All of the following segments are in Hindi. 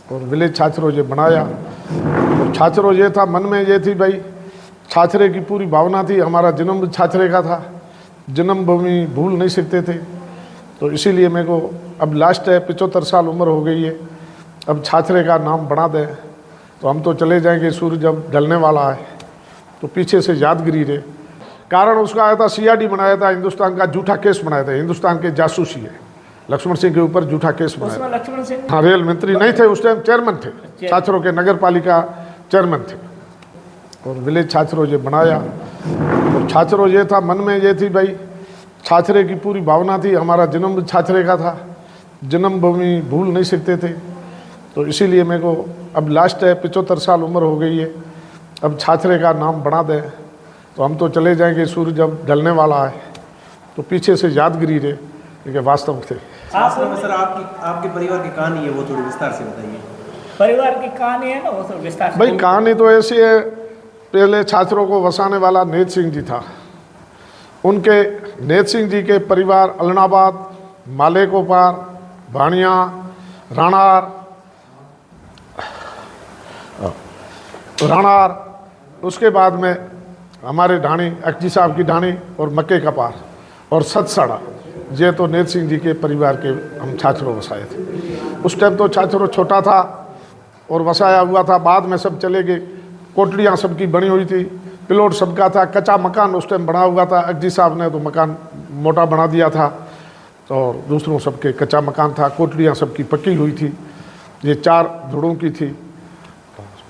और विलेज छाछरो ये बनाया। और छाछरो ये था, मन में ये थी भाई छाछरे की पूरी भावना थी, हमारा जन्म छाछरे का था, जन्मभूमि भूल नहीं सकते थे। तो इसीलिए मेरे को अब लास्ट है, 75 साल उम्र हो गई है, अब छाछरे का नाम बना दें तो हम तो चले जाएंगे, सूर्य जब ढलने वाला है। तो पीछे से यादगिरी रहे, कारण उसका आया था सीआईडी बनाया था, हिंदुस्तान का झूठा केस बनाया था, हिंदुस्तान के जासूसी है, लक्ष्मण सिंह के ऊपर झूठा केस बनाया। लक्ष्मण सिंह हाँ, रेल मंत्री नहीं थे उस टाइम, चेयरमैन थे, छाछरों के नगर पालिका चेयरमैन थे। और विलेज छाछरो ये बनाया। और छाछरो ये था, मन में ये थी भाई छाछरे की पूरी भावना थी, हमारा जन्म छाछरे का था, जन्मभूमि भूल नहीं सकते थे। तो इसीलिए मेरे को अब लास्ट है, 75 साल उम्र हो गई है, अब छाछरे का नाम बना दें तो हम तो चले जाएंगे, सूर्य जब ढलने वाला है। तो पीछे से यादगिरी रहे, लेकिन वास्तव थे। सर आपके परिवार की कहानी है, वो थोड़ी विस्तार से बताइए। परिवार की कहानी है ना, वो तो विस्तार से। भाई कहानी तो ऐसी है, पहले छाछरों को वसाने वाला नेत सिंह जी था, उनके नेत सिंह जी के परिवार अलनाबाद, मालेकोपार, भाणिया, राणार, उसके बाद में हमारे ढाणी अक्जी साहब की ढाणी और मक्के का पार और सतसाड़ा, ये तो नेत सिंह जी के परिवार के हम छाछरों वसाए थे। उस टाइम तो छाछरों छोटा था और वसाया हुआ था, बाद में सब चले गए, कोटलियाँ सबकी बनी हुई थी, प्लॉट सबका था, कच्चा मकान उस टाइम बना हुआ था, अक्जी साहब ने तो मकान मोटा बना दिया था, और दूसरों सबके कच्चा मकान था, कोटलियाँ सबकी पक्की हुई थी, ये 4 धुड़ों की थी।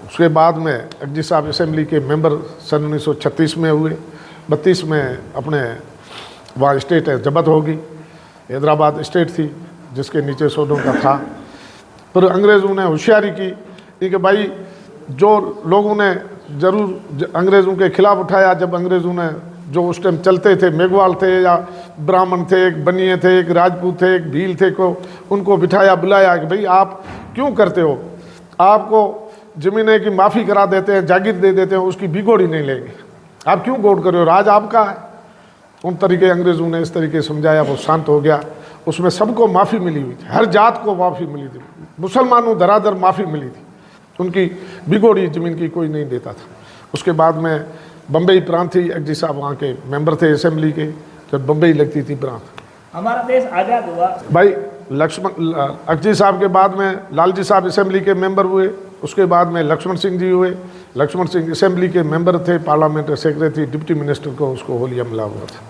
उसके बाद में अक्जी साहब असेंबली के मेंबर सन 1936 में हुए, 32 में अपने वहाँ स्टेट है जब्त होगी, हैदराबाद स्टेट थी जिसके नीचे सोडों का था। फिर अंग्रेज़ों ने होशियारी की कि भाई जो लोगों ने ज़रूर अंग्रेज़ों के खिलाफ उठाया, जब अंग्रेज़ों ने जो उस टाइम चलते थे, मेघवाल थे या ब्राह्मण थे, एक बनिए थे, एक राजपूत थे, एक भील थे, को उनको बिठाया, बुलाया कि भाई आप क्यों करते हो, आपको ज़मीनें की माफ़ी करा देते हैं, जागीर दे देते हैं, उसकी बिगोड़ी नहीं लेंगे, आप क्यों गोड कर रहे हो, राज आपका है। उन तरीके अंग्रेज़ों ने इस तरीके समझाया, वो शांत हो गया। उसमें सबको माफ़ी मिली हुई थी, हर जात को माफ़ी मिली थी, मुसलमानों धराधर माफ़ी मिली थी, उनकी बिगोड़ी ज़मीन की कोई नहीं देता था। उसके बाद में बम्बई प्रांत थी, अक्जी साहब वहाँ के मेंबर थे असेंबली के, जब बम्बई लगती थी प्रांत। हमारा देश आज़ाद हुआ भाई लक्ष्मण अक्जी साहब के बाद में लालजी साहब असेंबली के मेंबर हुए, उसके बाद में लक्ष्मण सिंह जी हुए, लक्ष्मण सिंह असेंबली के मेंबर थे, पार्लियामेंट सेक्रेटरी, डिप्टी मिनिस्टर को उसको होलिया मिला हुआ था।